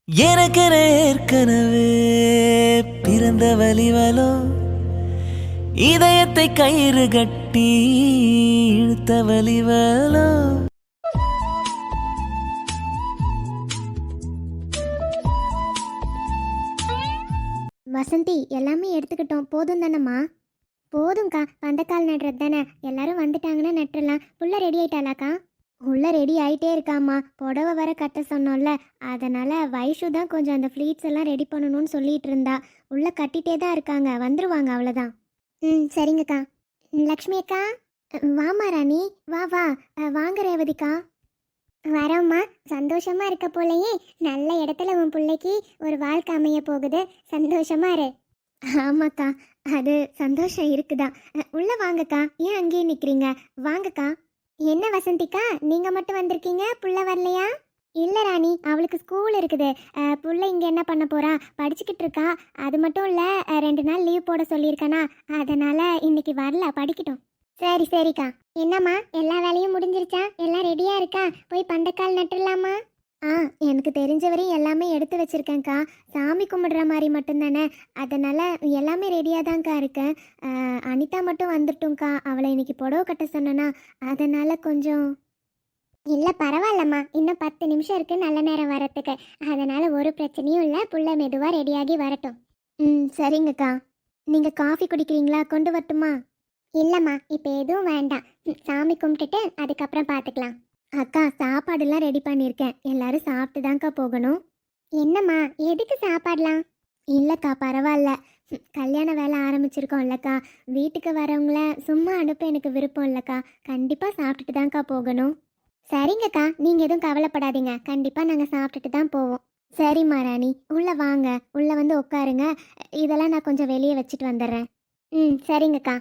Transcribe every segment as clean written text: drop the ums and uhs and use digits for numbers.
எனக்கென ஏற்கனவே பிறந்த வலிவலோ, இதயத்தை கயிறு கட்டி இழுத்த வலிவலோ. வசந்தி, எல்லாமே எடுத்துக்கிட்டோம், போதும் தானம்மா? போதும்க்கா, பந்தக்கால் நடுறது தானே, எல்லாரும் வந்துட்டாங்கன்னா நட்டுடலாம். புள்ள ரெடி ஆயிட்டாளாக்கா? உள்ள ரெடி ஆகிட்டே இருக்காம்மா, புடவை வர கட்ட சொன்னோம்ல, அதனால் வைஷு தான் கொஞ்சம் அந்த ஃப்ளீட்ஸ் எல்லாம் ரெடி பண்ணணும்னு சொல்லிட்டு இருந்தா. உள்ள கட்டிகிட்டே தான் இருக்காங்க, வந்துருவாங்க அவ்வளோதான். ம், சரிங்கக்கா. லக்ஷ்மி அக்கா, வாமா ராணி, வா வா. வாங்க ரேவதிக்கா. வரோம்மா, சந்தோஷமா இருக்க போலயே. நல்ல இடத்துல உன் பிள்ளைக்கு ஒரு வாழ்க்கை அமைய போகுது, சந்தோஷமா இரு. ஆமாக்கா, அது சந்தோஷம் இருக்குதா. உள்ள வாங்கக்கா, ஏன் அங்கேயே நிற்கிறீங்க? வாங்கக்கா. என்ன வசந்திக்கா, நீங்க மட்டும் வந்திருக்கீங்க, புள்ள வரலையா? இல்லை ராணி, அவளுக்கு ஸ்கூல் இருக்குது. புள்ள இங்கே என்ன பண்ண போறா, படிச்சுக்கிட்டு இருக்கா. அது மட்டும் இல்லை, 2 நாள் லீவ் போட சொல்லியிருக்கேனா, அதனால இன்னைக்கு வரல, படிக்கட்டும். சரி சரிக்கா. என்னம்மா, எல்லா வேலையும் முடிஞ்சிருச்சா? எல்லாம் ரெடியா இருக்கா? போய் பந்தக்கால் நட்டுடலாமா? எனக்கு தெரிஞ்சவரையும் எல்லாமே எடுத்து வச்சிருக்கேன்க்கா. சாமி கும்பிடுற மாதிரி மட்டும்தானே, அதனால எல்லாமே ரெடியாக தான்க்கா இருக்கேன். அனிதா மட்டும் வந்துட்டோம்க்கா, அவளை இன்னைக்கு புடவை கட்ட சொன்னேன்னா, அதனால கொஞ்சம். இல்லை பரவாயில்லம்மா, இன்னும் 10 நிமிஷம் இருக்கு நல்ல நேரம் வரத்துக்கு, அதனால ஒரு பிரச்சனையும் இல்லை. புள்ள மெதுவாக ரெடியாகி வரட்டும். ம், சரிங்கக்கா. நீங்கள் காஃபி குடிக்கிறீங்களா? கொண்டு வரட்டுமா? இல்லைம்மா, இப்போ எதுவும் வேண்டாம். சாமி கும்பிட்டுட்டு அதுக்கப்புறம் பார்த்துக்கலாம். அக்கா, சாப்பாடுலாம் ரெடி பண்ணியிருக்கேன், எல்லாரும் சாப்பிட்டு தான்க்கா போகணும். என்னம்மா, எதுக்கு சாப்பாடலாம்? இல்லைக்கா, பரவாயில்ல. கல்யாண வேலை ஆரம்பிச்சிருக்கோம் இல்லைக்கா, வீட்டுக்கு வரவங்கள சும்மா அனுப்ப எனக்கு விருப்பம் இல்லைக்கா. கண்டிப்பாக சாப்பிட்டுட்டு தான்க்கா போகணும். சரிங்கக்கா, நீங்கள் எதுவும் கவலைப்படாதீங்க, கண்டிப்பாக நாங்கள் சாப்பிட்டுட்டு தான் போவோம். சரிம்மா ராணி, உள்ளே வாங்க, உள்ளே வந்து உட்காருங்க. இதெல்லாம் நான் கொஞ்சம் வெளியே வச்சுட்டு வந்துடுறேன். ம், சரிங்கக்கா.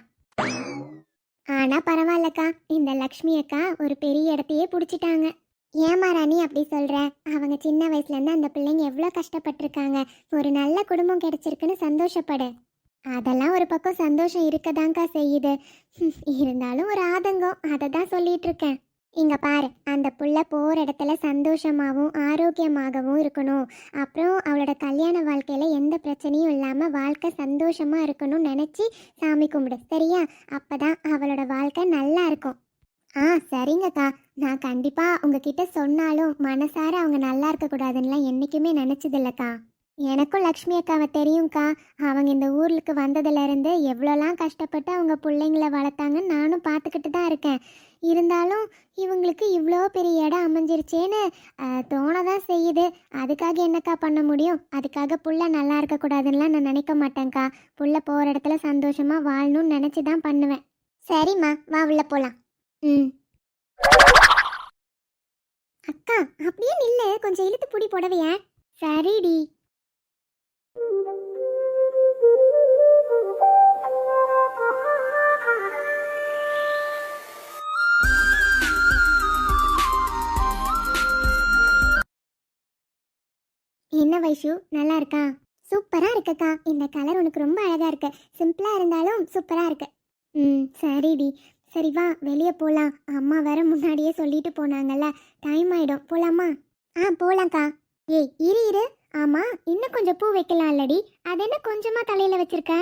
ஆனா பரவாயில்லக்கா, இந்த லக்ஷ்மி அக்கா ஒரு பெரிய இடத்தையே பிடிச்சிட்டாங்க. ஏமா ராணி அப்படி சொல்ற? அவங்க சின்ன வயசுல இருந்து அந்த பிள்ளைங்க எவ்வளோ கஷ்டப்பட்டிருக்காங்க. ஒரு நல்ல குடும்பம் கிடைச்சிருக்குன்னு சந்தோஷப்படு. அதெல்லாம் ஒரு பக்கம் சந்தோஷம் இருக்கதாங்க்கா செய்யுது. இருந்தாலும் ஒரு ஆதங்கம், அதை தான் சொல்லிட்டு இருக்கேன். இங்க பாரு, அந்த புள்ள போகிற இடத்துல சந்தோஷமாகவும் ஆரோக்கியமாகவும் இருக்கணும். அப்புறம் அவளோட கல்யாண வாழ்க்கையில எந்த பிரச்சனையும் இல்லாம வாழ்க்கை சந்தோஷமா இருக்கணும்னு நினைச்சு சாமி கும்பிடு, சரியா? அப்பதான் அவளோட வாழ்க்கை நல்லா இருக்கும். சரிங்கக்கா, நான் கண்டிப்பா உங்ககிட்ட சொன்னாலும் மனசார அவங்க நல்லா இருக்கக்கூடாதுன்னுலாம் என்னைக்குமே நினைச்சதில்லக்கா. எனக்கும் லக்ஷ்மி அக்காவை தெரியும்க்கா. அவங்க இந்த ஊருக்கு வந்ததுலேருந்து எவ்வளோலாம் கஷ்டப்பட்டு அவங்க பிள்ளைங்கள வளர்த்தாங்கன்னு நானும் பார்த்துக்கிட்டு தான் இருக்கேன். இருந்தாலும் இவங்களுக்கு இவ்வளோ பெரிய இடம் அமைஞ்சிருச்சேன்னு தோணதான் செய்யுது. அதுக்காக என்னக்கா பண்ண முடியும்? அதுக்காக புள்ள நல்லா இருக்கக்கூடாதுன்னெலாம் நான் நினைக்க மாட்டேங்க்கா. புள்ள போகிற இடத்துல சந்தோஷமாக வாழணும்னு நினச்சி தான் பண்ணுவேன். சரிம்மா, வா உள்ள போகலாம். ம். அக்கா, அப்படியே நில்லு, கொஞ்சம் இழுத்து பிடி புடவைய. சரிடி. என்ன வைஷு, நல்லா இருக்கா? சூப்பரா இருக்கக்கா, இந்த கலர் உனக்கு ரொம்ப அழகா இருக்கு. சிம்பிளா இருந்தாலும் சூப்பரா இருக்கு. ம், சரிடி. சரி வா, வெளியே போலாம். அம்மா வேற முன்னாடியே சொல்லிட்டு போனாங்கல்ல, டைம் ஆயிடும், போலாமா? போலாம்க்கா. ஏய் இரு இரு. ஆமா, இன்னும் கொஞ்சம் பூ வைக்கலாம் இல்லடி, அது என்ன கொஞ்சமா தலையில வச்சிருக்க?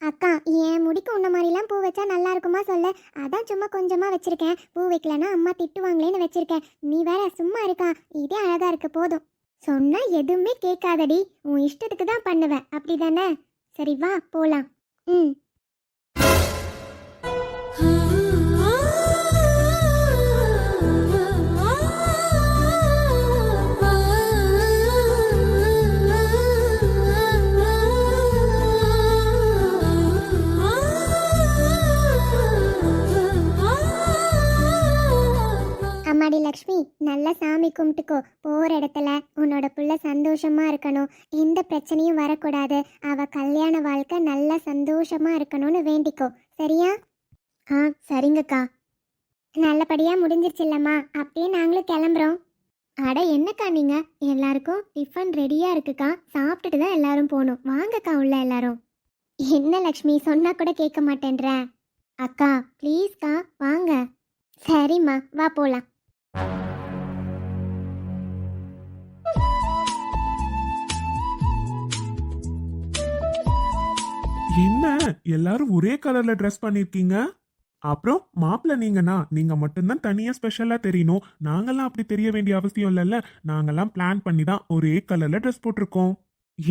அக்கா, என் முடிக்கு உன்ன மாதிரிலாம் பூ வச்சா நல்லா இருக்குமா சொல்ல, அதான் சும்மா கொஞ்சமா வச்சிருக்கேன். பூ வைக்கலன்னா அம்மா திட்டுவாங்களேன்னு வச்சிருக்கேன். நீ வேற சும்மா இருக்கா, இதே அழகா இருக்கு, போதும். சொன்னா எதுவுமே கேட்காதடி, உன் இஷ்டத்துக்கு தான் பண்ணுவேன், அப்படிதானே? சரி வா போலாம். ம். அம்மாடி லக்ஷ்மி, நல்லா சாமி கும்பிட்டுக்கோ. போகிற இடத்துல உன்னோட புள்ள சந்தோஷமா இருக்கணும், எந்த பிரச்சனையும் வரக்கூடாது, அவ கல்யாண வாழ்க்கை நல்லா சந்தோஷமா இருக்கணும்னு வேண்டிக்கோ, சரியா? சரிங்கக்கா. நல்லபடியா முடிஞ்சிருச்சுல்லம்மா, அப்படியே நாங்களும் கிளம்புறோம். அட என்னக்கா நீங்க, எல்லாருக்கும் டிஃபன் ரெடியா இருக்குக்கா, சாப்பிட்டுட்டு தான் எல்லாரும் போகணும். வாங்கக்கா உள்ள எல்லாரும். என்ன லக்ஷ்மி, சொன்னா கூட கேட்க மாட்டேன்ற. அக்கா ப்ளீஸ்க்கா, வாங்க. சரிம்மா, வா போலாம். என்ன எல்லாரும் ஒரே கலர்ல ட்ரெஸ் பண்ணிருக்கீங்க? அப்புறம் மாப்பிள்ள நீங்க மட்டும்தான் தனியா ஸ்பெஷலா தெரியணும். நாங்கெல்லாம் அப்படி தெரிய வேண்டிய அவசியம் இல்லைல்ல. நாங்கெல்லாம் பிளான் பண்ணி தான் ஒரே கலர்ல ட்ரெஸ் போட்டிருக்கோம்.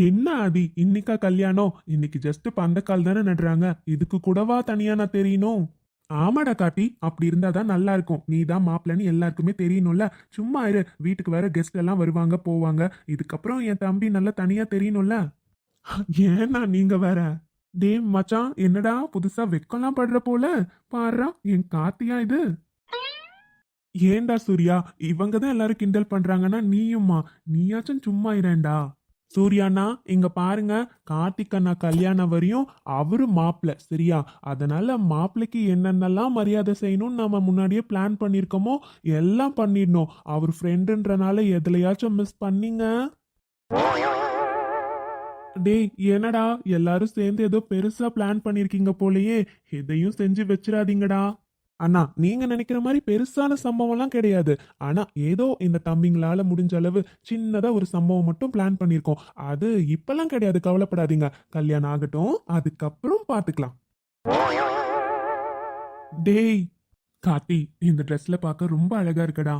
என்ன ஆதி, இன்னைக்கா கல்யாணம்? இன்னைக்கு ஜஸ்ட் பந்தக்கால் தானே நடுறாங்க, இதுக்கு கூடவா தனியா நான் தெரியணும்? ஆமாடா காட்டி, அப்படி இருந்தாதான் நல்லா இருக்கும். நீ தான் மாப்பிள்ளன்னு எல்லாருக்குமே தெரியணும்ல. சும்மா இரு, வீட்டுக்கு வேற கெஸ்ட் எல்லாம் வருவாங்க போவாங்க. இதுக்கப்புறம் என் தம்பி நல்லா தனியா தெரியணும்ல. ஏன்னா நீங்க வேற. டே மச்சான், என்னடா புதுசா வெக்கலாம் படுற போல? பாருடா, என் கார்த்தியா இது. ஏன்டா சூர்யா, இவங்க தான் எல்லாரும் கிண்டல் பண்றாங்கன்னா நீயுமா? நீயாச்சும் சும்மா இரேண்டா. சூர்யாண்ணா இங்க பாருங்க, கார்த்திக் அண்ணா கல்யாணம் வரையும் அவரு மாப்பிள்ள, சரியா? அதனால மாப்பிள்ளைக்கு என்னென்னலாம் மரியாதை செய்யணும்னு நம்ம முன்னாடியே பிளான் பண்ணிருக்கோமோ எல்லாம் பண்ணிடணும். அவர் ஃப்ரெண்டுன்றனால எதுலயாச்சும் மிஸ் பண்ணீங்க. டேய் என்னடா, எல்லாரும் சேர்ந்து ஏதோ பெருசா பிளான் பண்ணிருக்கீங்க போலயே, எதையும் செஞ்சு வச்சிடாதீங்கடா. அண்ணா, நீங்க நினைக்கிற மாதிரி பெருசான சம்பவம்லாம் கிடையாது. ஆனா ஏதோ இந்த தம்பிங்களால முடிஞ்ச அளவு சின்னதா ஒரு சம்பவம் மட்டும் பிளான் பண்ணிருக்கோம். அது இப்பெல்லாம் கிடையாது, கவலைப்படாதீங்க. கல்யாணம் ஆகட்டும், அதுக்கப்புறம் பாத்துக்கலாம். டேய் கார்த்தி, இந்த ட்ரெஸ்ல பார்க்க ரொம்ப அழகா இருக்கடா.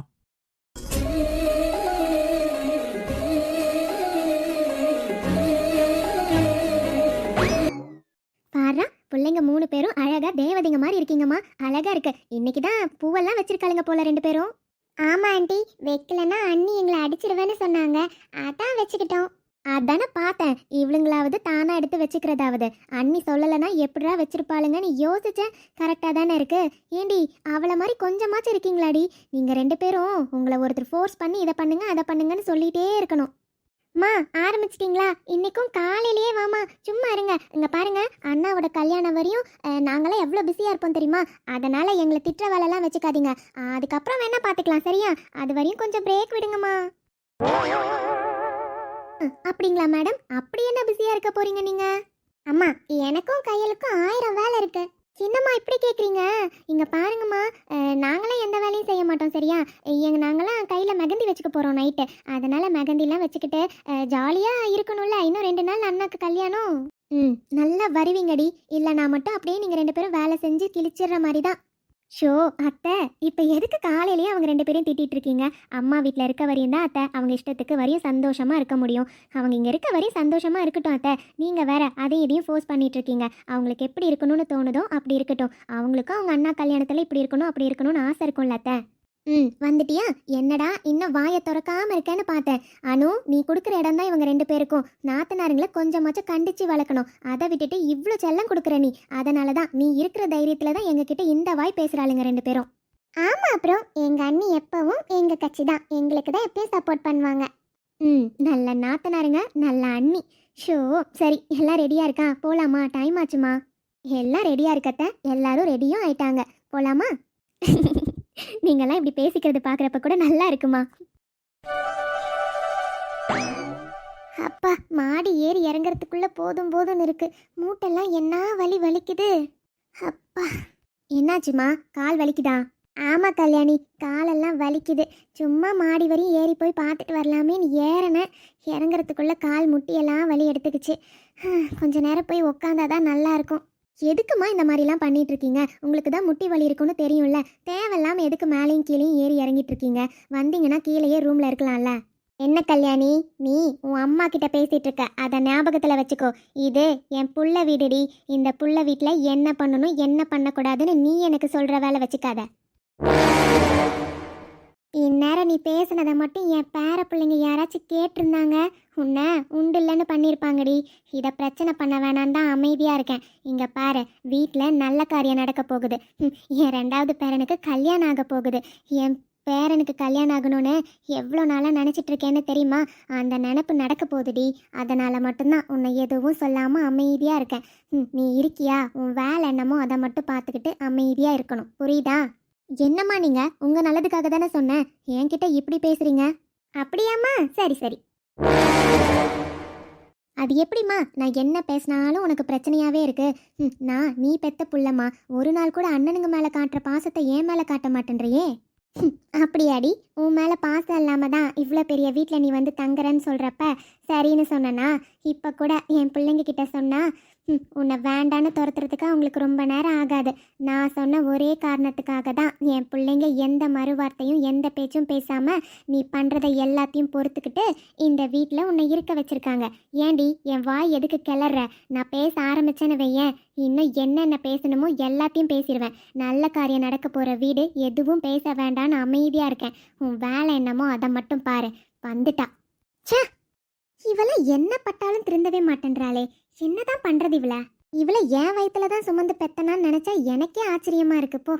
பாரா, பிள்ளைங்க 3 பேரும் அழகா தேவதைங்க மாதிரி இருக்கீங்கம்மா. அழகா இருக்கு. இன்னைக்கு தான் பூவெல்லாம் வச்சிருக்காளுங்க போல 2 பேரும். ஆமா ஆண்டி, வைக்கலன்னா அண்ணி எங்களை அடிச்சிடுவேன்னு சொன்னாங்க, அதான் வச்சுக்கிட்டோம். அதானே பார்த்தேன், இவளுங்களாவது தானா எடுத்து வச்சுக்கிறதாவது. அண்ணி சொல்லலைன்னா எப்படிடா வச்சிருப்பாளுங்கன்னு யோசிச்சேன். கரெக்டாக தானே இருக்கு. ஏண்டி, அவளை மாதிரி கொஞ்சமாச்சும் இருக்கீங்களாடி? நீங்கள் 2 பேரும் உங்களை ஒருத்தர் ஃபோர்ஸ் பண்ணி இதை பண்ணுங்க அதை பண்ணுங்கன்னு சொல்லிகிட்டே இருக்கணும். மா, ஆரம்பிச்சிட்டிங்களா? இன்னைக்கும் காலையிலேயே வாமா, சும்மா இருங்க. இங்கே பாருங்க, அண்ணாவோட கல்யாணம் வரையும் நாங்களாம் எவ்வளோ பிஸியாக இருப்போம் தெரியுமா? அதனால் எங்களை திட்டுற வேலைலாம் வச்சுக்காதீங்க. அதுக்கப்புறம் வேணால் பார்த்துக்கலாம், சரியா? அது வரையும் கொஞ்சம் பிரேக் விடுங்கம்மா. அப்படிங்களா மேடம்? அப்படி என்ன பிஸியாக இருக்க போறீங்க நீங்கள்? அம்மா, எனக்கும் கையலுக்கும் 1000 வேலை இருக்கு. சின்னம்மா இப்படி கேட்குறீங்க? இங்கே பாருங்கம்மா, நாங்களாம் எந்த வேலையும் செய்ய மாட்டோம், சரியா? நாங்களாம் கையில் மெகந்தி வச்சுக்க போகிறோம் நைட்டு. அதனால் மெகந்திலாம் வச்சுக்கிட்டு ஜாலியாக இருக்கணும்ல. இன்னும் 2 நாள் அண்ணாக்கு கல்யாணம். நல்லா வருவீங்கடி. இல்லை நான் மட்டும் அப்படியே நீங்கள் 2 பேரும் வேலை செஞ்சு கிழிச்சிடுற மாதிரி தான். ஷோ அத்தை, இப்போ எதுக்கு காலையிலேயே அவங்க 2 பேரையும் திட்டிகிட்டு இருக்கீங்க? அம்மா வீட்டில் இருக்க வரையும் தான் அத்தை அவங்க இஷ்டத்துக்கு வரையும் சந்தோஷமாக இருக்க முடியும். அவங்க இங்கே இருக்க வரையும் சந்தோஷமாக இருக்கட்டும் அத்தை. நீங்கள் வேற அதையும் இதையும் ஃபோர்ஸ் பண்ணிட்டு இருக்கீங்க. அவங்களுக்கு எப்படி இருக்கணும்னு தோணுதோ அப்படி இருக்கட்டும். அவங்களுக்கும் அவங்க அண்ணா கல்யாணத்தில் இப்படி இருக்கணும் அப்படி இருக்கணும்னு ஆசை இருக்கும்ல அத்தை. வந்துட்டியா? என்னடா இன்னும் வாயை திறக்காம இருக்கேன்னு பார்த்தேன். அனு, நீ கொடுக்குற இடம் தான் இவங்க 2 பேருக்கும். நாத்தனாருங்களை கொஞ்சமாச்சும் கண்டிச்சு வளர்க்கணும். அதை விட்டுட்டு இவ்வளோ செல்லம் கொடுக்குற நீ. அதனால தான் நீ இருக்கிற தைரியத்தில் தான் எங்ககிட்ட இந்த வாய் பேசுகிறாளுங்க 2 பேரும். ஆமாம், அப்புறம் எங்கள் அண்ணி எப்பவும் எங்கள் கட்சி தான். எங்களுக்கு தான் எப்பயும் சப்போர்ட் பண்ணுவாங்க. நல்ல நாத்தனாருங்க, நல்ல அண்ணி. ஷோ சரி, எல்லாம் ரெடியாக இருக்கா? போகலாமா? டைம் ஆச்சுமா? எல்லாம் ரெடியாக இருக்கத்த, எல்லாரும் ரெடியும் ஆயிட்டாங்க. போகலாமா? நீங்களாம் இப்படி பேசிக்கிறது பார்க்குறப்ப கூட நல்லா இருக்குமா? அப்பா, மாடி ஏறி இறங்குறதுக்குள்ள போதும் போதும்னு இருக்கு. மூட்டெல்லாம் என்ன வலிக்குது. அப்பா, என்னாச்சுமா? கால் வலிக்குதா? ஆமா கல்யாணி, காலெல்லாம் வலிக்குது. சும்மா மாடி வரையும் ஏறி போய் பார்த்துட்டு வரலாமேன்னு ஏறினேன். இறங்குறதுக்குள்ள கால் முட்டியெல்லாம் வலி எடுத்துக்கிச்சு. கொஞ்ச நேரம் போய் உக்காந்தாதான் நல்லா இருக்கும். எதுக்குமா இந்த மாதிரிலாம் பண்ணிட்டு இருக்கீங்க? உங்களுக்கு தான் முட்டி வலி இருக்குன்னு தெரியும்ல. தேவையில்லாமல் எதுக்கு மேலேயும் கீழேயும் ஏறி இறங்கிட்டு இருக்கீங்க? வந்தீங்கன்னா கீழேயே ரூமில் இருக்கலாம்ல. என்ன கல்யாணி, நீ உன் அம்மா கிட்ட பேசிட்டு இருக்க, அதை ஞாபகத்தில் வச்சுக்கோ. இது என் புள்ள வீடுடி. இந்த புள்ள வீட்டில் என்ன பண்ணணும் என்ன பண்ணக்கூடாதுன்னு நீ எனக்கு சொல்கிற வேலை வச்சுக்காத. இந்நேரம் நீ பேசுனதை மட்டும் என் பேர பிள்ளைங்க யாராச்சும் கேட்டிருந்தாங்க, உன்னை உண்டு இல்லைன்னு பண்ணியிருப்பாங்கடி. இதை பிரச்சனை பண்ண வேணான்னு தான் அமைதியாக இருக்கேன். இங்கே பாரு, வீட்டில் நல்ல காரியம் நடக்க போகுது. என் 2வது பேரனுக்கு கல்யாணம் ஆக போகுது. என் பேரனுக்கு கல்யாணம் ஆகணும்னு எவ்வளோ நாளாக நினச்சிட்டு இருக்கேன்னு தெரியுமா? அந்த நினப்பு நடக்க போகுதுடி. அதனால் மட்டும்தான் உன்னை எதுவும் சொல்லாமல் அமைதியாக இருக்கேன். நீ இருக்கியா? உன் வேலை என்னமோ அதை மட்டும் பார்த்துக்கிட்டு அமைதியாக இருக்கணும், புரியுதா? என்னம்மா நீங்க? உங்க நல்லதுக்காக தானே சொன்னேன். என்கிட்ட இப்படி பேசுறீங்க? அப்படியாம்மா? சரி சரி. அது எப்படிம்மா? நான் என்ன பேசினாலும் உனக்கு பிரச்சனையாவே இருக்கு. நீ பெத்த புள்ளம்மா. ஒரு நாள் கூட அண்ணனுங்க மேல காட்டுற பாசத்தை என் மேல காட்ட மாட்டேன்றியே. அப்படியாடி? உன் மேல பாசம் இல்லாம தான் இவ்வளோ பெரிய வீட்டில் நீ வந்து தங்குறன்னு சொல்றப்ப சரின்னு சொன்னா. இப்போ கூட என் பிள்ளைங்க கிட்ட சொன்னா உன்னை வேண்டான்னு துரத்துறதுக்கு அவங்களுக்கு ரொம்ப நேரம் ஆகாது. நான் சொன்ன ஒரே காரணத்துக்காக தான் என் பிள்ளைங்க எந்த மறுவார்த்தையும் எந்த பேச்சும் பேசாமல் நீ பண்ணுறதை எல்லாத்தையும் பொறுத்துக்கிட்டு இந்த வீட்டில் உன்னை இருக்க வச்சுருக்காங்க. ஏண்டி என் வாய் எதுக்கு கிளற? நான் பேச ஆரம்பிச்சேன்னு வையேன், இன்னும் என்னென்ன பேசணுமோ எல்லாத்தையும் பேசிடுவேன். நல்ல காரியம் நடக்க போகிற வீடு, எதுவும் பேச வேண்டான்னு அமைதியாக இருக்கேன். உன் வேலை என்னமோ அதை மட்டும் பாரு. வந்துட்டா. ச்சே, இவளை என்ன பட்டாலும் திருந்தவே மாட்டேன்றாளே. என்னதான் பண்றது இவளை என் வயித்துல தான் சுமந்து பெத்தனான்னு நினைச்சா எனக்கே ஆச்சரியமா இருக்கு போ.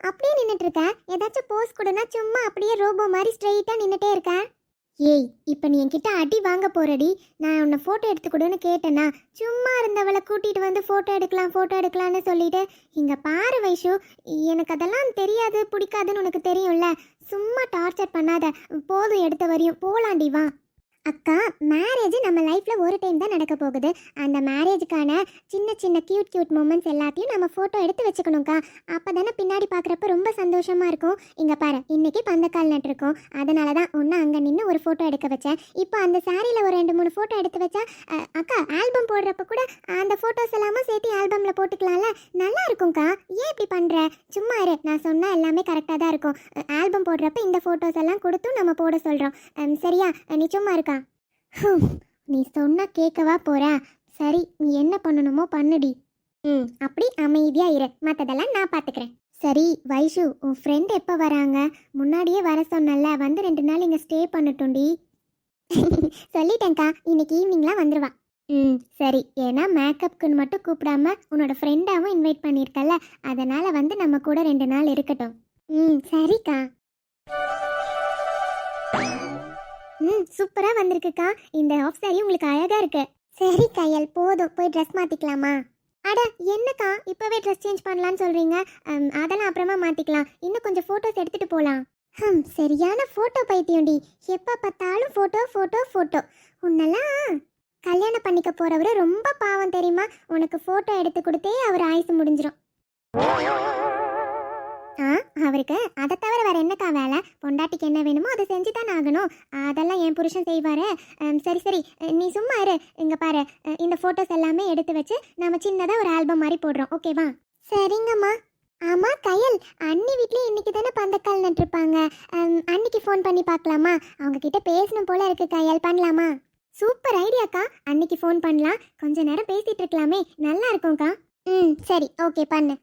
அப்படியே நின்னுட்டு இருக்க, ஏதாச்சும் போஸ் கொடுனா சும்மா அப்படியே ரோபோ மாதிரி ஸ்ட்ரெயிட்டா நின்னுட்டே இருக்க. ஏய், இப்போ நீ என்கிட்ட அடி வாங்க போறடி. நான் உன்னை ஃபோட்டோ எடுத்து கொடுன்னு கேட்டேனா, சும்மா இருந்தவளை கூட்டிட்டு வந்து ஃபோட்டோ எடுக்கலாம்னு சொல்லிட்டு இங்க பாரு வைஷு, எனக்கு அதெல்லாம் தெரியாது பிடிக்காதுன்னு உனக்கு தெரியும்ல. சும்மா டார்ச்சர் பண்ணாத, போதும் எடுத்த வரையும் போலாண்டி வா. அக்கா, மேரேஜ் நம்ம லைஃப்பில் ஒரு டைம் தான் நடக்க போகுது. அந்த மேரேஜுக்கான சின்ன சின்ன கியூட் மூமெண்ட்ஸ் எல்லாத்தையும் நம்ம ஃபோட்டோ எடுத்து வச்சுக்கணும்க்கா. அப்போ தானே பின்னாடி பார்க்குறப்ப ரொம்ப சந்தோஷமாக இருக்கும். இங்கே பாரு, இன்றைக்கி பந்தக்கால் நட்டுருக்கோம், அதனால தான் ஒன்று அங்கே நின்று ஒரு ஃபோட்டோ எடுக்க வச்சேன். இப்போ அந்த சாரியில் ஒரு 2-3 ஃபோட்டோ எடுத்து வச்சா அக்கா ஆல்பம் போடுறப்ப கூட அந்த ஃபோட்டோஸ் எல்லாமே சேர்த்து ஆல்பமில் போட்டுக்கலாம்ல, நல்லா இருக்கும்க்கா. ஏன் இப்படி பண்ணுற? சும்மா இரு, நான் சொன்னால் எல்லாமே கரெக்டாக தான் இருக்கும். ஆல்பம் போடுறப்ப இந்த ஃபோட்டோஸ் எல்லாம் கொடுத்தும் நம்ம போட சொல்கிறோம். சரியா? நீ சும்மா இருக்கா? நீ சொன்னா கேட்கவா போற? சரி, நீ என்ன பண்ணணுமோ பண்ணுடி. அப்படி அமைதியா இரு, மற்றதெல்லாம் நான் பார்த்துக்கிறேன். சரி வைஷு, உன் ஃப்ரெண்ட் எப்போ வராங்க? முன்னாடியே வர சொன்னல, வந்து 2 நாள் இங்கே ஸ்டே பண்ணட்டும்டி. சொல்லிட்டேன்க்கா, இன்னைக்கு ஈவினிங்லாம் வந்துடுவா. சரி, ஏன்னா மேக்கப்புக்குன்னு மட்டும் கூப்பிடாம உன்னோட ஃப்ரெண்டாவும் இன்வைட் பண்ணியிருக்கல, அதனால வந்து நம்ம கூட 2 நாள் இருக்கட்டும். சரிக்கா. சூப்பரா வந்திருக்குக்கா. இந்த ஆஃப் சாரி உங்களுக்கு அழகா இருக்கு. சரி கையல், போதும், போய் ட்ரெஸ் மாத்திக்கலாமா? அட என்னக்கா, இப்பவே ட்ரெஸ் சேஞ்ச் பண்ணலான்னு சொல்றீங்க? அதெல்லாம் அப்புறமா மாத்திக்கலாம், இன்னும் கொஞ்சம் போட்டோஸ் எடுத்துட்டு போலாம். சரியான போட்டோ பைத்தியம்டி, எப்ப பார்த்தாலும் போட்டோ போட்டோ போட்டோ. உன்னெல்லாம் கல்யாணம் பண்ணிக்க போறவரு ரொம்ப பாவம் தெரியுமா? உனக்கு போட்டோ எடுத்து கொடுத்தே அவர் ஆயுசு முடிஞ்சிடும். அவருக்கு அதை தவிர வேற என்னக்கா வேலை? பொண்டாட்டிக்கு என்ன வேணுமோ அதை செஞ்சு தானே ஆகணும். அதெல்லாம் என் புருஷன் செய்வாரு. சரி சரி, நீ சும்மா இரு. இங்க பாரு, இந்த போட்டோஸ் எல்லாமே எடுத்து வச்சு நம்ம சின்னதாக ஒரு ஆல்பம் மாதிரி போடுறோம், ஓகேவா? சரிங்கம்மா. ஆமா கையல், அண்ணி வீட்லயும் இன்னைக்கு தானே பந்தக்கால் நட்டுருப்பாங்க. அன்னிக்கு ஃபோன் பண்ணி பார்க்கலாமா? அவங்க கிட்ட பேசணும் போல இருக்கு கையல், பண்ணலாமா? சூப்பர் ஐடியாக்கா, அன்னைக்கு ஃபோன் பண்ணலாம், கொஞ்ச நேரம் பேசிட்டு இருக்கலாமே, நல்லா இருக்கும்க்கா. சரி, ஓகே பண்ணு.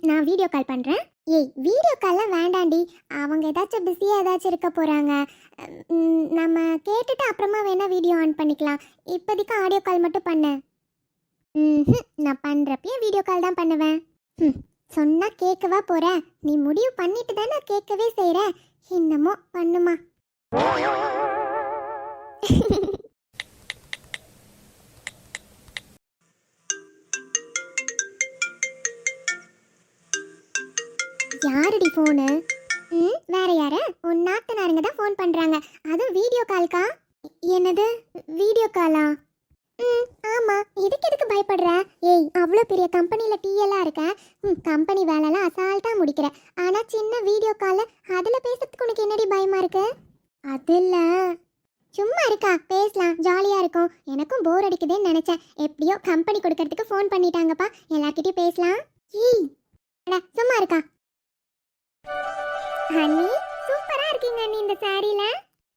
நான் வீடியோ கால் பண்ணுறேன். ஏய், வீடியோ கால்லாம் வேண்டாண்டி, அவங்க ஏதாச்சும் பிஸியாக ஏதாச்சும் இருக்க போகிறாங்க. நம்ம கேட்டுட்டு அப்புறமா வேணால் வீடியோ ஆன் பண்ணிக்கலாம். இப்போதைக்கு ஆடியோ கால் மட்டும் பண்ண. நான் பண்ணுறப்பயே வீடியோ கால் தான் பண்ணுவேன். சொன்னால் கேட்கவா போகிற? நீ முடிவு பண்ணிட்டு தானே கேட்கவே செய்கிற. என்னமோ பண்ணுமா. யாரடி ஃபோனு? வேற யாரு? உன் நாத்தனாருங்க தான் ஃபோன் பண்ணுறாங்க, அதுவும் வீடியோ கால்க்கா. என்னது வீடியோ காலா? ஆமாம், எதுக்கு பயப்படுற? ஏய், அவ்வளோ பெரிய கம்பெனியில் டீயெல்லாம் இருக்க, கம்பெனி வேலைலாம் அசால்ட்டாக முடிக்கிற, ஆனால் சின்ன வீடியோ காலில் அதில் பேசுறதுக்கு உனக்கு என்னடி பயமாக இருக்கு? அதில் சும்மா இருக்கா, பேசலாம், ஜாலியாக இருக்கும். எனக்கும் போர் அடிக்குதுன்னு நினச்சேன், எப்படியோ கம்பெனி கொடுக்கறதுக்கு ஃபோன் பண்ணிட்டாங்கப்பா, எல்லார்கிட்டையும் பேசலாம். ஏய் சும்மா இருக்கா. அண்ணி, சூப்பரா இருக்கீங்க அண்ணி இந்த சாரியில.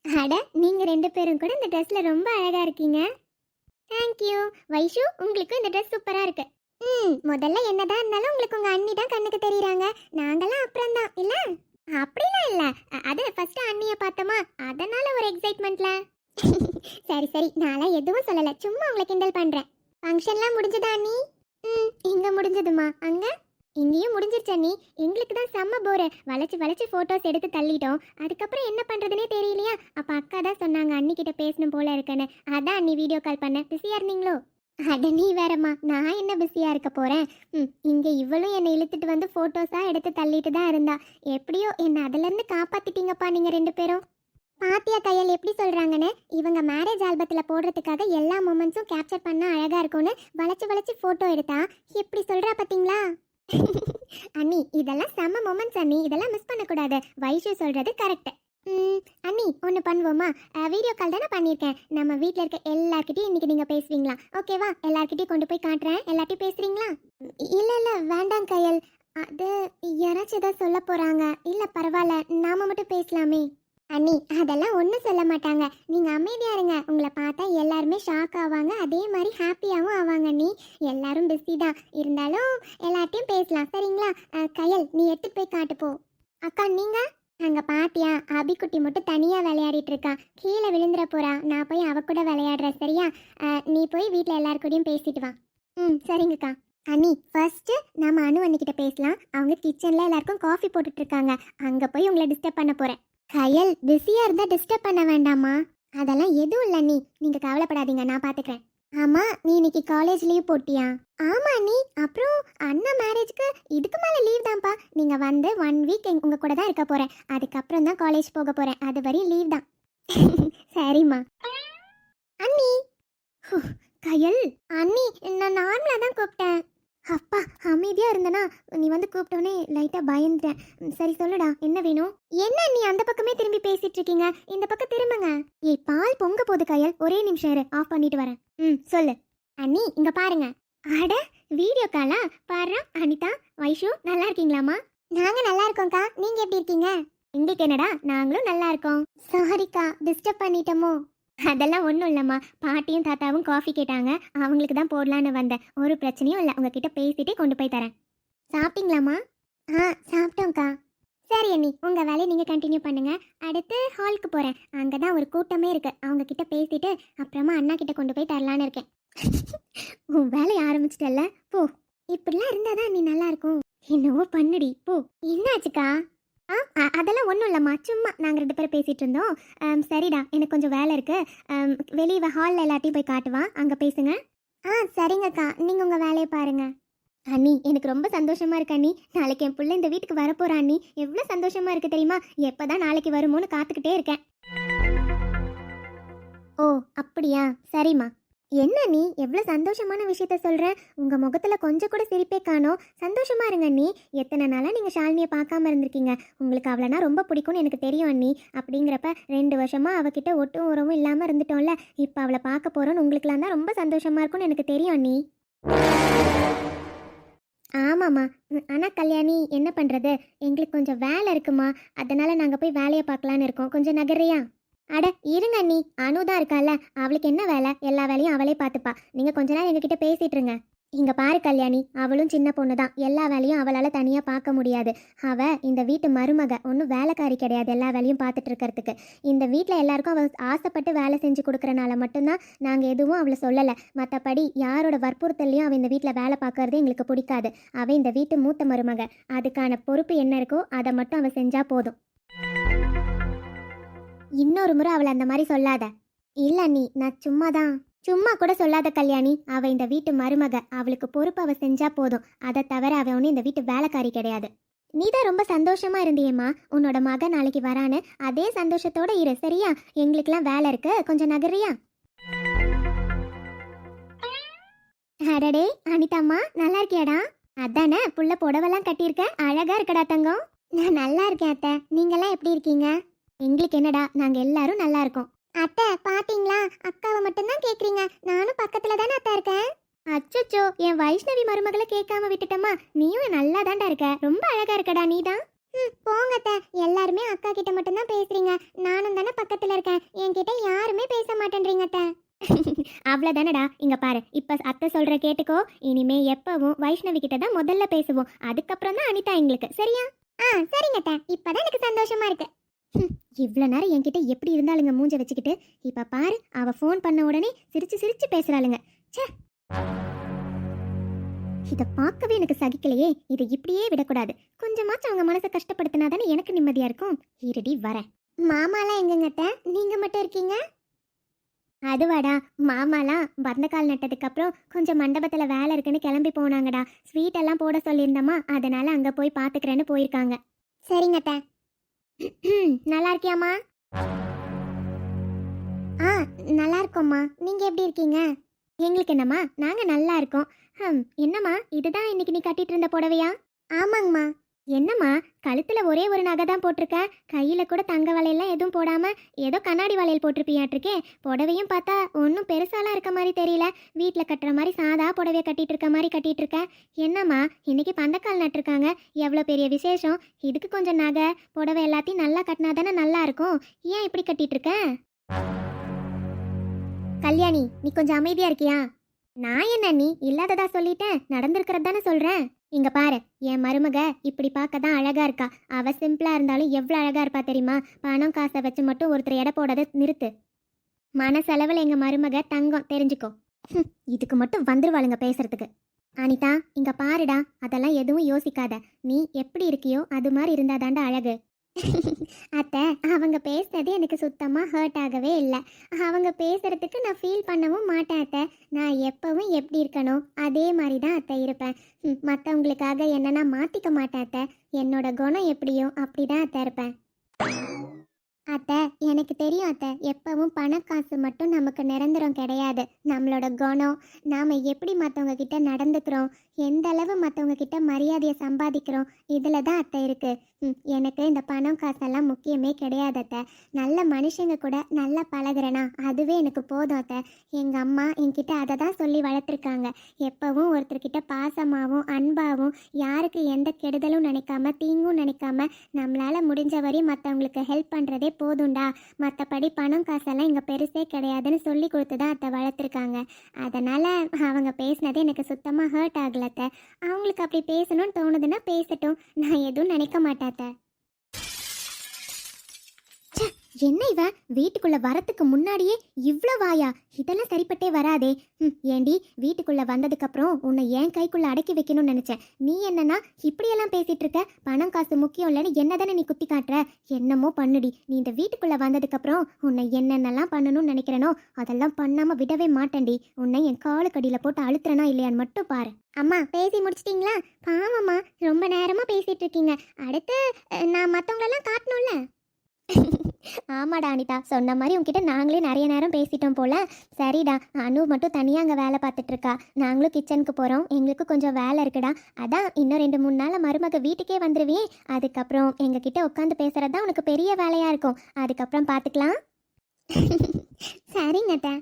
அட, நீங்க 2 பேரும் கூட இந்த ட்ரெஸ்ல ரொம்ப அழகா இருக்கீங்க. Thank you. வைஷு, உங்களுக்கு இந்த ட்ரெஸ் சூப்பரா இருக்கு. முதல்ல என்னதான் இருந்தாலும் உங்களுக்கு உங்க அண்ணி தான் கண்ணுக்கு தெரியுறாங்க, நாங்கெல்லாம் அப்புறம் தான் இல்ல. அப்படிலாம் இல்ல, அது ஃபர்ஸ்ட் அண்ணிய பார்த்தோமா, அதனால ஒரு எக்ஸைட்மெண்ட்ல. சரி சரி, நான்லாம் எதுவும் சொல்லல, சும்மா உங்களை கிண்டல் பண்றேன். ஃபங்க்ஷன்லாம் முடிஞ்சதா அண்ணி? இங்க முடிஞ்சதுமா, அங்க? இங்கேயும் முடிஞ்சிருச்சு அண்ணி. எங்களுக்கு தான் செம்ம போரு, வளைச்சு ஃபோட்டோஸ் எடுத்து தள்ளிட்டோம். அதுக்கப்புறம் என்ன பண்ணுறதுனே தெரியலையா? அப்போ அக்கா தான் சொன்னாங்க அண்ணிக்கிட்ட பேசணும் போல இருக்குன்னு, அதான் அண்ணி வீடியோ கால் பண்ண. பிஸியாக இருந்தீங்களோ? அட நீ வேறம்மா, நான் என்ன பிஸியாக இருக்க போகிறேன். இங்கே இவளும் என்னை இழுத்துட்டு வந்து ஃபோட்டோஸாக எடுத்து தள்ளிட்டு தான் இருந்தா. எப்படியோ என்னை அதுலேருந்து காப்பாற்றிட்டீங்கப்பா நீங்கள் 2 பேரும். பாத்தியா கையல் எப்படி சொல்கிறாங்கன்னு? இவங்க மேரேஜ் ஆல்பத்தில் போடுறதுக்காக எல்லா மூமெண்ட்ஸும் கேப்சர் பண்ணால் அழகாக இருக்கும்னு வளைச்சு வளைச்சு ஃபோட்டோ எடுத்தா எப்படி சொல்கிறா பார்த்தீங்களா? அண்ணி இதெல்லாம் செம்ம மூமெண்ட்ஸ் அண்ணி, இதெல்லாம் மிஸ் பண்ணக்கூடாது. வைஷு சொல்கிறது கரெக்டு. அண்ணி ஒன்று பண்ணுவோமா? வீடியோ கால் தானே பண்ணியிருக்கேன். நம்ம வீட்டில் இருக்க எல்லார்கிட்டையும் இன்றைக்கி நீங்கள் பேசுவீங்களா? ஓகேவா? எல்லார்கிட்டையும் கொண்டு போய் காட்டுறேன், எல்லார்ட்டையும் பேசுகிறீங்களா? இல்லை இல்லை வேண்டாம் கையல், அது யாராச்சும் ஏதாவது சொல்ல போகிறாங்க. இல்லை பரவாயில்ல, நாம் மட்டும் பேசலாமே. அண்ணி அதெல்லாம் ஒன்றும் சொல்ல மாட்டாங்க, நீங்கள் அமைதியாக இருங்க. உங்களை பார்த்தா எல்லாருமே ஷாக் ஆவாங்க, அதே மாதிரி ஹாப்பியாகவும் ஆவாங்க. அண்ணி எல்லாரும் பிஸி தான், இருந்தாலும் எல்லார்ட்டையும் பேசலாம் சரிங்களா? கையல் நீ எடுத்துகிட்டு போய் காட்டுப்போ. அக்கா நீங்கள் அங்கே பாத்தியா? அபிக்குட்டி மட்டும் தனியாக விளையாடிட்டு இருக்கா, கீழே விழுந்துட போறா. நான் போய் அவ கூட விளையாடுறேன் சரியா? நீ போய் வீட்டில் எல்லாருக்கூடையும் பேசிட்டு வா. சரிங்கக்கா. அண்ணி ஃபர்ஸ்ட்டு நம்ம அனு அண்ணிக்கிட்ட பேசலாம். அவங்க கிச்சனில் எல்லாருக்கும் காஃபி போட்டுட்டு இருக்காங்க, அங்கே போய் உங்களை டிஸ்டர்ப் பண்ண போகிறேன். கையல் பிஸியாக இருந்தால் டிஸ்டர்ப் பண்ண வேண்டாமா? அதெல்லாம் எதுவும் இல்லை நீ, நீங்கள் கவலைப்படாதீங்க, நான் பார்த்துக்கிறேன். ஆமாம் நீ இன்னைக்கு காலேஜ் லீவ் போட்டியா? ஆமாம் நீ, அப்புறம் அண்ணா மேரேஜ்க்கு இதுக்கு மேலே லீவ் தான்ப்பா. நீங்கள் வந்து 1 வீக் உங்கள் கூட தான் இருக்க போகிறேன், அதுக்கப்புறம் தான் காலேஜ் போக போகிறேன், அது வரையும் லீவ் தான். சரிம்மா. அண்ணி கையல், அண்ணி நான் நார்மலாக தான் கூப்பிட்டேன். அப்பா அமைதியாக இருந்தனா, நீ வந்து கூப்பிட்டோன்னே லைட்டாக பயந்துட்டேன். சரி சொல்லுடா, என்ன வேணும்? என்ன நீ அந்த பக்கமே திரும்பி பேசிட்டு இருக்கீங்க, இந்த பக்கம் திரும்புங்க. பால் பொங்க போது கையல், ஒரே நிமிஷம் இரு, ஆஃப் பண்ணிட்டு வரேன். சொல்லு. அண்ணி இங்கே பாருங்க. அட வீடியோ காலா? பாரு அனிதா, வைஷு நல்லா இருக்கீங்களாம்மா? நாங்கள் நல்லா இருக்கோம்க்கா, நீங்கள் எப்படி இருக்கீங்க? எங்களுக்கு என்னடா, நாங்களும் நல்லா இருக்கோம். சாரிக்கா டிஸ்டர்ப் பண்ணிட்டோமோ? அதெல்லாம் ஒன்றும் இல்லைம்மா, பாட்டியும் தாத்தாவும் காஃபி கேட்டாங்க, அவங்களுக்கு தான் போடலான்னு வந்தேன். ஒரு பிரச்சனையும் இல்லை, உங்ககிட்ட பேசிட்டே கொண்டு போய் தரேன். சாப்பிட்டீங்களாம்மா? சாப்பிட்டோம்க்கா. சரி அண்ணி, உங்கள் வேலையை நீங்கள் கண்டினியூ பண்ணுங்க. அடுத்து ஹாலுக்கு போகிறேன், அங்கே தான் ஒரு கூட்டமே இருக்குது. அவங்க கிட்ட பேசிட்டு அப்புறமா அண்ணா கிட்ட கொண்டு போய் தரலான்னு இருக்கேன். உன் வேலையை ஆரம்பிச்சிட்டல்ல, போ. இப்படிலாம் இருந்தால் தான் நீ நல்லா இருக்கும். என்னவோ பண்ணுடி போ. என்னாச்சுக்கா? அதெல்லாம் ஒன்றும் இல்லைம்மா, சும்மா நாங்கள் 2 பேரும் பேசிகிட்டு இருந்தோம். சரிடா, எனக்கு கொஞ்சம் வேலை இருக்குது, வெளியே ஹாலில் எல்லாத்தையும் போய் காட்டுவா, அங்கே பேசுங்க. சரிங்கக்கா, நீங்கள் உங்கள் வேலையை பாருங்க. அண்ணி எனக்கு ரொம்ப சந்தோஷமாக இருக்கு அண்ணி, நாளைக்கு என் பிள்ளை இந்த வீட்டுக்கு வரப்போகிறா அண்ணி. எவ்வளோ சந்தோஷமாக இருக்குது தெரியுமா? எப்போ தான் நாளைக்கு வருமோன்னு காத்துக்கிட்டே இருக்கேன். ஓ அப்படியா, சரிம்மா. என்ன நீ எவ்வளோ சந்தோஷமான விஷயத்த சொல்கிற? உங்கள் முகத்தில் கொஞ்சம் கூட சிரிப்பே காணோம். சந்தோஷமா இருங்க அண்ணி. எத்தனை நாளாக நீங்கள் ஷாலினியை பார்க்காம இருந்திருக்கீங்க, உங்களுக்கு அவளைனா ரொம்ப பிடிக்கும்னு எனக்கு தெரியும் அண்ணி. அப்படிங்கிறப்ப 2 வருஷமாக அவகிட்ட ஒட்டும் உறவும் இல்லாமல் இருந்துட்டோம்ல, இப்போ அவளை பார்க்க போகிறோன்னு உங்களுக்குலாம் தான் ரொம்ப சந்தோஷமாக இருக்கும்னு எனக்கு தெரியும் அண்ணி. ஆமாம்மா, ஆனால் கல்யாணி என்ன பண்ணுறது, எங்களுக்கு கொஞ்சம் வேலை இருக்குமா, அதனால் நாங்கள் போய் வேலையை பார்க்கலான்னு இருக்கோம். கொஞ்சம் நகர்றியா? அட இருங்க அண்ணி, அனு தான் இருக்கால, அவளுக்கு என்ன வேலை, எல்லா வேலையும் அவளே பார்த்துப்பா. நீங்கள் கொஞ்ச நேரம் எங்ககிட்ட பேசிட்டு இருங்க. இங்கே பாரு கல்யாணி, அவளும் சின்ன பொண்ணு தான், எல்லா வேலையும் அவளால் தனியாக பார்க்க முடியாது. அவள் இந்த வீட்டு மருமக, ஒன்றும் வேலைக்காரி கிடையாது எல்லா வேலையும் பார்த்துட்டு இருக்கிறதுக்கு. இந்த வீட்டில் எல்லாருக்கும் அவள் ஆசைப்பட்டு வேலை செஞ்சு கொடுக்குறனால மட்டும்தான் நாங்கள் எதுவும் அவளை சொல்லலை. மற்றபடி யாரோட வற்புறுத்தலையும் அவள் இந்த வீட்டில் வேலை பார்க்கறது எங்களுக்கு பிடிக்காது. அவள் இந்த வீட்டு மூத்த மருமக, அதுக்கான பொறுப்பு என்ன இருக்கோ அதை மட்டும் அவள் செஞ்சால் போதும். இன்னொரு முறை அவளை அந்த மாதிரி சொல்லாத. இல்லை நீ, நான் சும்மா கூட சொல்லாத கல்யாணி. அவள் இந்த வீட்டு மருமக, அவளுக்கு பொறுப்பு அவள் செஞ்சா போதும். அதை தவிர அவள் ஒன்றும் இந்த வீட்டு வேலைக்காரி கிடையாது. நீ தான் ரொம்ப சந்தோஷமா இருந்தியேம்மா, உன்னோட மகன் நாளைக்கு வரான்னு. அதே சந்தோஷத்தோட இரு சரியா? எங்களுக்கெல்லாம் வேலை இருக்கு, கொஞ்சம் நகர்றியா? அடடே அனிதாம்மா, நல்லா இருக்கியாடா? அதானே புள்ள புடவெல்லாம் கட்டியிருக்க, அழகா இருக்கடா தங்கம். நான் நல்லா இருக்கேன் அத்தை, நீங்கெல்லாம் எப்படி இருக்கீங்க? எங்களுக்கு என்னடா, நாங்கள் எல்லாரும் நல்லா இருக்கோம். அத்தை பாத்தீங்களா, அக்காவை மட்டும்தான் கேட்குறீங்க, நானும் பக்கத்தில் தானே அத்தை இருக்கேன். அச்சோ, என் வைஷ்ணவி மருமகளை கேட்காம விட்டுட்டமா. நீயும் நல்லா தான்டா இருக்க, ரொம்ப அழகா இருக்கடா நீ தான். போங்க அத்தை, எல்லாருமே அக்கா கிட்ட மட்டும்தான் பேசுறீங்க, நானும் தானே பக்கத்தில் இருக்கேன், என்கிட்ட யாருமே பேச மாட்டேன்றீங்க அத்தை. அவ்வளோதானடா, இங்க பாரு, இப்போ அத்தை சொல்ற கேட்டுக்கோ. இனிமே எப்பவும் வைஷ்ணவி கிட்ட தான் முதல்ல பேசுவோம், அதுக்கப்புறம் தான் அனிதா எங்களுக்கு, சரியா? சரிங்க அத்தை, இப்போதான் எனக்கு சந்தோஷமா இருக்கு. இவ்வளோ நேரம் என்கிட்ட எப்படி இருந்தாலுங்க மூஞ்ச வச்சுக்கிட்டு, இப்போ பாரு அவள் ஃபோன் பண்ண உடனே சிரிச்சு பேசுகிறாளுங்க. சே, இதை பார்க்கவே எனக்கு சகிக்கலையே. இதை இப்படியே விடக்கூடாது, கொஞ்சமாச்சும் அவங்க மனசை கஷ்டப்படுத்தினா தானே எனக்கு நிம்மதியாக இருக்கும். இருடி வரேன். மாமாலாம் எங்கங்கட்ட, நீங்கள் மட்டும் இருக்கீங்க? அதுவாடா, மாமாலாம் பந்தக்கால் நட்டதுக்கு அப்புறம் கொஞ்சம் மண்டபத்துல வேலை இருக்குன்னு கிளம்பி போனாங்கடா. ஸ்வீட் எல்லாம் போட சொல்லியிருந்தோமா, அதனால அங்க போய் பாத்துக்கிறேன்னு போயிருக்காங்க. சரிங்க அத்தை. நல்லா இருக்கியாம்மா? ஆ, நல்லா இருக்கோம்மா. நீங்க எப்படி இருக்கீங்க? எங்களுக்கு என்னம்மா, நாங்க நல்லா இருக்கோம். என்னம்மா, இதுதான் இன்னைக்கு நீ கட்டிட்டு இருந்த புடவையா? ஆமாங்கம்மா. என்னம்மா, கழுத்துல ஒரே ஒரு நகை தான் போட்டிருக்க, கையில கூட தங்க வளையல்லாம் எதுவும் போடாம ஏதோ கண்ணாடி வளையல் போட்டிருப்பியாட்டிருக்கே. புடவையும் பார்த்தா ஒன்றும் பெருசாலாம் இருக்க மாதிரி தெரியல. வீட்டில் கட்டுற மாதிரி சாதா புடவைய கட்டிட்டு இருக்க மாதிரி கட்டிட்டு இருக்க. என்னம்மா, இன்னைக்கு பந்தக்கால் நட்டிருக்காங்க, எவ்வளோ பெரிய விசேஷம். இதுக்கு கொஞ்சம் நகை புடவை எல்லாத்தையும் நல்லா கட்டினா தானே நல்லா இருக்கும். ஏன் இப்படி கட்டிட்டு இருக்க? கல்யாணி, நீ கொஞ்சம் அமைதியா இருக்கியா? நான் என்ன நீ இல்லாததா சொல்லிட்டேன், நடந்திருக்கிறது தானே சொல்றேன். இங்க பாரு, என் மருமக இப்படி பார்க்க தான் அழகா இருக்கா. அவ சிம்பிளா இருந்தாலும் எவ்வளோ அழகா இருப்பா தெரியுமா? பணம் காசை வச்சு மட்டும் ஒருத்தர் எடை போடாத நிறுத்து. மனசளவில் எங்க மருமக தங்கம், தெரிஞ்சுக்கோ. இதுக்கு மட்டும் வந்துருவாளுங்க பேசுறதுக்கு. அனிதா, இங்க பாருடா, அதெல்லாம் எதுவும் யோசிக்காத. நீ எப்படி இருக்கியோ அது மாதிரி இருந்தாதாண்டா அழகு. அத்தை, அவங்க பேசுறது எனக்கு சுத்தமா ஹர்ட் ஆகவே இல்லை. அவங்க பேசுறதுக்கு நான் ஃபீல் பண்ணவும் மாட்டேன் அத்தை. நான் எப்பவும் எப்படி இருக்கணும் அதே மாதிரி தான் அத்தை இருப்பேன். மற்றவங்களுக்காக என்ன நான் மாற்றிக்க மாட்டேன் அத்தை. என்னோட குணம் எப்படியோ அப்படி தான் அத்தை இருப்பேன். அத்தை, எனக்கு தெரியும் அத்தை, எப்பவும் பணக்காசு மட்டும் நமக்கு நிரந்தரம் கிடையாது. நம்மளோட குணம், நாம் எப்படி மற்றவங்க கிட்ட நடந்துக்கிறோம், எந்த அளவு மற்றவங்க கிட்ட மரியாதையை சம்பாதிக்கிறோம், இதில் தான் அத்தை இருக்கு. எனக்கு இந்த பணம் காசெல்லாம் முக்கியமே கிடையாது அத்தை. நல்ல மனுஷங்க கூட நல்லா பழகுறேனா அதுவே எனக்கு போதும் அத்தை. எங்கள் அம்மா என்கிட்ட அதை தான் சொல்லி வளர்த்துருக்காங்க. எப்பவும் ஒருத்தர்கிட்ட பாசமாகவும் அன்பாகவும், யாருக்கு எந்த கெடுதலும் நினைக்காம தீங்கும் நினைக்காம நம்மளால் முடிஞ்ச வரையும் மற்றவங்களுக்கு ஹெல்ப் பண்ணுறதே போதும்டா. மற்றபடி பணம் காசெல்லாம் இங்கே பெருசே கிடையாதுன்னு சொல்லி கொடுத்து தான் அத்தை வளர்த்துருக்காங்க. அதனால் அவங்க பேசினதே எனக்கு சுத்தமாக ஹர்ட் ஆகல அத்தை. அவங்களுக்கு அப்படி பேசணும்னு தோணுதுன்னா பேசட்டும், நான் எதுவும் நினைக்க மாட்டேன் அத்தை. என்ன இவ வீட்டுக்குள்ள வரத்துக்கு முன்னாடியே இவ்ளோ வாயா? இதெல்லாம் சரிப்பட்டே வராதே. ஏண்டி, வீட்டுக்குள்ள வந்ததுக்கு அப்புறம் உன்னை என் கைக்குள்ள அடக்கி வைக்கணும்னு நினைச்சேன். நீ என்னன்னா இப்படியெல்லாம் பேசிட்டு இருக்க? பணம் காசு முக்கியம் இல்லைன்னு என்னதானே நீ குத்தி காட்டுற? என்னமோ பண்ணுடி. நீ இந்த வீட்டுக்குள்ள வந்ததுக்கு அப்புறம் உன்னை என்னென்னலாம் பண்ணணும்னு நினைக்கிறனோ அதெல்லாம் பண்ணாம விடவே மாட்டேன்டி. உன்னை என் காலுக்கடியில போட்டு அழுத்துறனா இல்லையான்னு மட்டும் பாரு. அம்மா, பேசி முடிச்சிட்டிங்களா? பாவம்மா, ரொம்ப நேரமா பேசிட்டு இருக்கீங்க. அடுத்து நான் மற்றவங்களெல்லாம் காட்டணும்ல. ஆமாடா அனிதா, சொன்ன மாதிரி உங்ககிட்ட நாங்களே நிறைய நேரம் பேசிட்டோம் போல. சரிடா, அனு மட்டும் தனியாக அங்கே வேலை பார்த்துட்டு இருக்கா. நாங்களும் கிச்சனுக்கு போகிறோம், எங்களுக்கு கொஞ்சம் வேலை இருக்குடா. அதான் இன்னும் 2-3 நாள் மருமக வீட்டுக்கே வந்துடுவே. அதுக்கப்புறம் எங்ககிட்ட உட்காந்து பேசுறது தான் உனக்கு பெரிய வேலையாக இருக்கும். அதுக்கப்புறம் பார்த்துக்கலாம். சரிங்க அத்தை.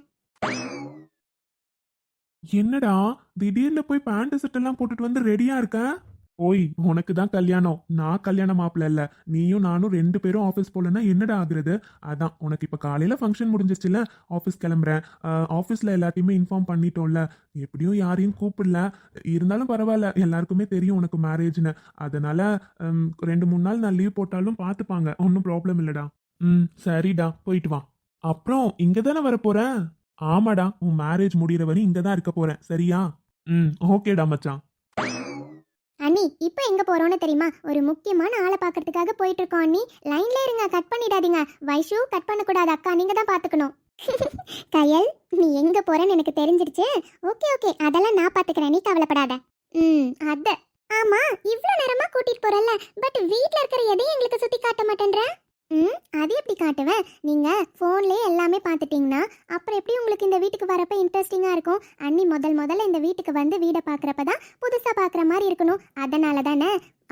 என்னடா திடீர்னு போய் பேண்ட் செட் எல்லாம் போட்டுட்டு வந்து ரெடியா இருக்க? ஓய், உனக்கு தான் கல்யாணம், நான் கல்யாண மாப்பிள்ள இல்ல. நீயும் நானும் 2 பேரும் ஆஃபீஸ் போலன்னா என்னடா ஆகுறது? அதான் உனக்கு இப்ப காலையில ஃபங்க்ஷன் முடிஞ்சிச்சுல, ஆஃபீஸ் கிளம்புறேன். ஆஃபீஸ்ல எல்லாத்தையுமே இன்ஃபார்ம் பண்ணிட்டோம்ல. எப்படியும் யாரையும் கூப்பிடல, இருந்தாலும் பரவாயில்ல, எல்லாருக்குமே தெரியும் உனக்கு மேரேஜ்னு. அதனால 2-3 நாள் நான் லீவ் போட்டாலும் பார்த்துப்பாங்க, ஒன்றும் ப்ராப்ளம் இல்லடா. சரிடா, போயிட்டு வா. அப்புறம் இங்க தானே வரப்போற? ஆமாடா, உன் மேரேஜ் முடிகிற வரை இங்க தான் இருக்க போறேன், சரியா? ஓகேடா மச்சான். அண்ணி, இப்போ எங்க போறோம்னு தெரியுமா? ஒரு முக்கியமான ஆளை பார்க்கறதுக்காக போயிட்டு இருக்கோம் அண்ணி. லைன்ல இருங்க, கட் பண்ணிடாதீங்க. வைஷு, கட் பண்ணக்கூடாது அக்கா, நீங்க தான் பார்த்துக்கணும். கயல், நீ எங்க போறேன்னு எனக்கு தெரிஞ்சிருச்சு. ஓகே ஓகே, அதெல்லாம் நான் பார்த்துக்கிறேன், நீ கவலைப்படாத. அத ஆமா, இவ்வளோ நேரமா கூட்டிட்டு போறல, பட் வீட்டில் இருக்கிற எதையும் எங்களுக்கு சுத்தி காட்ட மாட்டேன்ற. அது எப்படி காட்டுவேன்? நீங்க ஃபோன்லேயே எல்லாமே பார்த்துட்டீங்கன்னா அப்புறம் எப்படி உங்களுக்கு இந்த வீட்டுக்கு வரப்ப இன்ட்ரெஸ்டிங்காக இருக்கும்? அண்ணி முதல்ல இந்த வீட்டுக்கு வந்து வீடை பார்க்குறப்ப தான் புதுசாக பார்க்குற மாதிரி இருக்கணும். அதனால தானே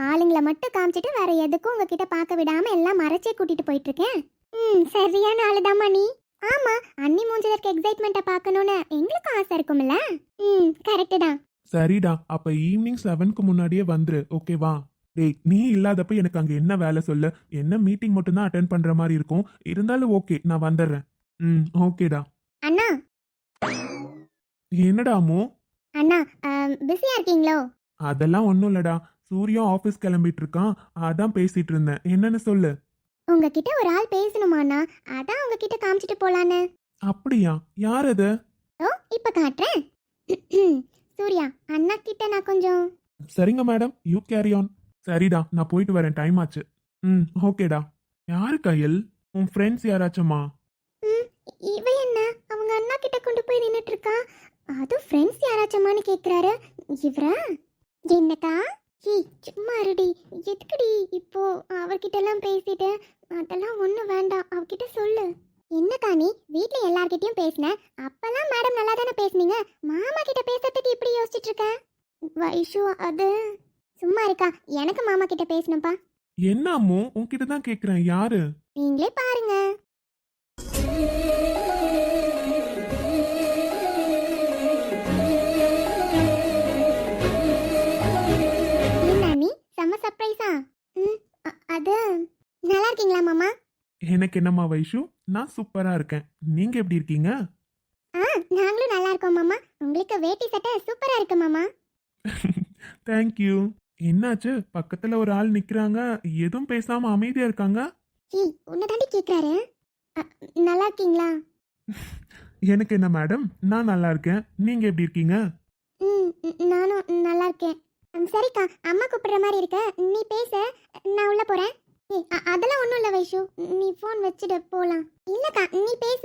ஆளுங்களை மட்டும் காமிச்சிட்டு வேற எதுக்கும் உங்ககிட்ட பார்க்க விடாம எல்லாம் மறைச்சே கூட்டிட்டு போயிட்டு இருக்கேன். சரியான ஆளுதாம்மா நீ. ஆமா, அண்ணி மூஞ்சில இருக்க எக்ஸைட்மெண்ட்டை பார்க்கணும்னு எங்களுக்கும் ஆசை இருக்கும்ல. கரெக்டு தான். சரிடா, அப்ப ஈவினிங் 7க்கு முன்னாடியே வந்துரு, ஓகேவா? டேய், நீ இல்லாதப்ப எனக்கு அங்க என்ன வேலை சொல்லு? என்ன மீட்டிங் மட்டும் தான் அட்டென்ட் பண்ற மாதிரி இருக்கும். இருந்தாலும் ஓகே, நான் வந்துடுறேன். ஓகேடா. அண்ணா. என்னடா அம்மு? அண்ணா, பிஸியா இருக்கீங்களோ? அதெல்லாம் ஒன்றும் இல்லடா, சூர்யா ஆஃபீஸ் கிளம்பிட்டு இருக்கான், அதான் பேசிட்டு இருந்தேன். என்னன்னு சொல்லு. உங்ககிட்ட ஒரு ஆள் பேசணுமாண்ணா, அதான் உங்ககிட்ட காமிச்சிட்டு போலான்னு. அப்படியா? யார் அது? ஓ, இப்ப காட்டுறேன். சூர்யா, அண்ணா கிட்ட நான் கொஞ்சம். சரிங்க மேடம், யூ கேரி ஆன். சரிடா, நான் போயிட்டு வரேன், டைம் ஆச்சு. ஓகேடா. யாரு கையல்? உன் ஃப்ரெண்ட்ஸ் யாராச்சுமா? இவ என்ன, அவங்க போய் நின்னுட்டு இருக்கா. அது ஃப்ரெண்ட்ஸ் யாராச்சமான்னு கேக்குறாரு இவரா. என்னக்கா? சும்மா இருடி. எதுக்குடி இப்போ அவர்கிட்ட எல்லாம் பேசிட்டு? அதெல்லாம் ஒன்றும் வேண்டாம், அவகிட்ட சொல்லு. என்னக்கா நீ வீட்டில் எல்லார்கிட்டயும் பேசின, அப்பெல்லாம் மேடம் நல்லா தானே பேசுனீங்க, மாமா கிட்ட பேசுறதுக்கு இப்படி யோசிச்சுட்டு இருக்க? வைஷு அது சும்மா இருக்கா, எனக்கு மாமா கிட்ட பேசணும்ப்பா. என்ன அம்மு, உன்கிட்ட தான் கேக்குறேன், யாரு? நீங்களே பாருங்க. என்ன நீ செம்ம சர்ப்ரைஸா? அது நல்லா இருக்கீங்களா மாமா? எனக்கு என்னம்மா வைஷு, நான் சூப்பரா இருக்கேன். நீங்க எப்படி இருக்கீங்க? நாங்களும் நல்லா இருக்கோம் மாமா. உங்களுக்கு வேட்டி சட்டை சூப்பரா இருக்கு மாமா. தேங்க்யூ. என்னாச்சு, பக்கத்துல ஒரு ஆள் நிக்கிறாங்க, எதுவும் பேசாம அமைதியா இருக்காங்க? உன்னை தாண்டி கேட்குறாரு. நல்லா இருக்கீங்களா? எனக்கு என்ன மேடம், நான் நல்லா இருக்கேன். நீங்க எப்படி இருக்கீங்க? நானும் நல்லா இருக்கேன். சரிக்கா, அம்மா கூப்பிடுற மாதிரி இருக்க, நீ பேச, நான் உள்ள போறேன். அதெல்லாம் ஒன்றும் இல்லை வைஷு, நீ ஃபோன் வச்சுட்டு போகலாம். இல்லைக்கா நீ பேச,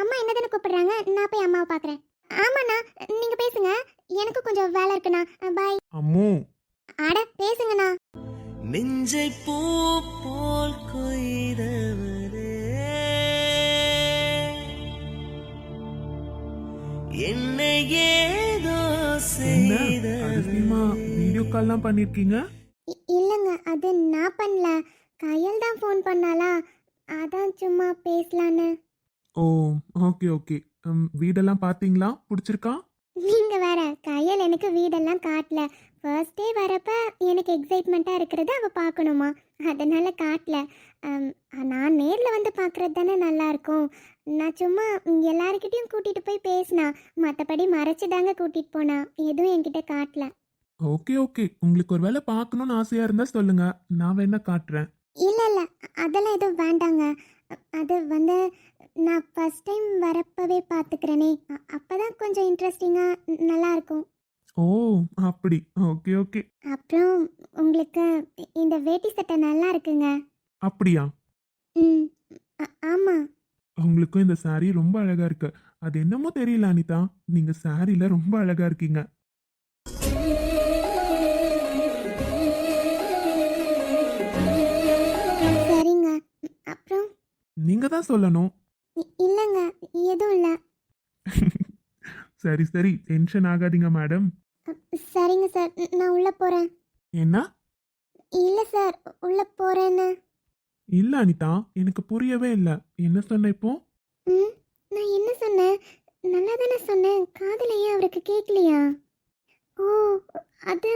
அம்மா என்ன தானே கூப்பிடுறாங்க, நான் போய் அம்மாவை பார்க்குறேன். ஆமாண்ணா, நீங்கள் பேசுங்க, எனக்கு கொஞ்சம் வேலை இருக்குண்ணா. பாய். அம்மு. அட பேசுங்கண்ணா. நெஞ்சை பூ போல் கொய்தவரே, என்னை ஏதோ என்ன செய்த அதிசயமா வீடியோ கால்லாம் பண்ணிருக்கீங்க? இல்லைங்க, அது நான் பண்ணல, கையல் தான் ஃபோன் பண்ணாலா, அதான் சும்மா பேசலான்னு. ஓ, ஓகே ஓகே. வீடெல்லாம் பாத்தீங்களா? பிடிச்சிருக்கா? நீங்க வேற, கையல் எனக்கு வீடெல்லாம் காட்டல. ஃபர்ஸ்ட் டே வரப்ப எனக்கு எக்ஸைட்மெண்ட்டாக இருக்கிறது அவ பார்க்கணுமா, அதனால காட்டல. நான் நேரில் வந்து பார்க்குறது தானே நல்லா இருக்கும். நான் சும்மா எல்லாருக்கிட்டையும் கூட்டிகிட்டு போய் பேசினா, மற்றபடி மறைச்சு தாங்க கூட்டிகிட்டு போனா, எதுவும் என்கிட்ட காட்டல. ஓகே ஓகே, உங்களுக்கு ஒரு வேளை பார்க்கணும்னு ஆசையா இருந்தா சொல்லுங்க, நான் வேணா காட்டுறேன். இல்லை இல்லை, அதெல்லாம் எதுவும் வேண்டாங்க. அது வந்து நான் ஃபஸ்ட் டைம் வரப்பவே பார்த்துக்கிறேனே, அப்போ தான் கொஞ்சம் இன்ட்ரெஸ்டிங்காக நல்லாயிருக்கும். ஓ, அப்படி. Okay okay. அப்புறம் உங்களுக்கு இந்த வேட்டி சட்டை நல்லா இருக்குங்க. அப்படியா? ம், ஆமாம். உங்களுக்கும் இந்த saree ரொம்ப அழகா இருக்கு. அது என்னமோ தெரியல அனிதா, நீங்க சாரில ரொம்ப அழகா இருக்கீங்க. சரிங்க. அப்புறம் நீங்க தான் சொல்லணும். இல்லைங்க, எதுவும் இல்லை. சரி சரி, டென்ஷன் ஆகாதீங்க மேடம். சரிங்க சார், நான் உள்ளே போகிறேன். என்ன? இல்லை சார், உள்ளே போகிறேன்னு. இல்ல அனிதா, எனக்கு புரியவே இல்ல. என்ன சொன்ன இப்போ? ம், நான் என்ன சொன்னேன்? நல்லா தானே சொன்னேன், காதில் ஏன் அவருக்கு கேட்கலையா? ஓ, அது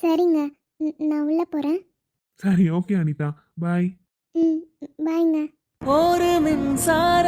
சரிங்க, நான் உள்ளே போகிறேன். சரி ஓகே அனிதா, பாய். பாய்ங்க. ஒரு மின்சார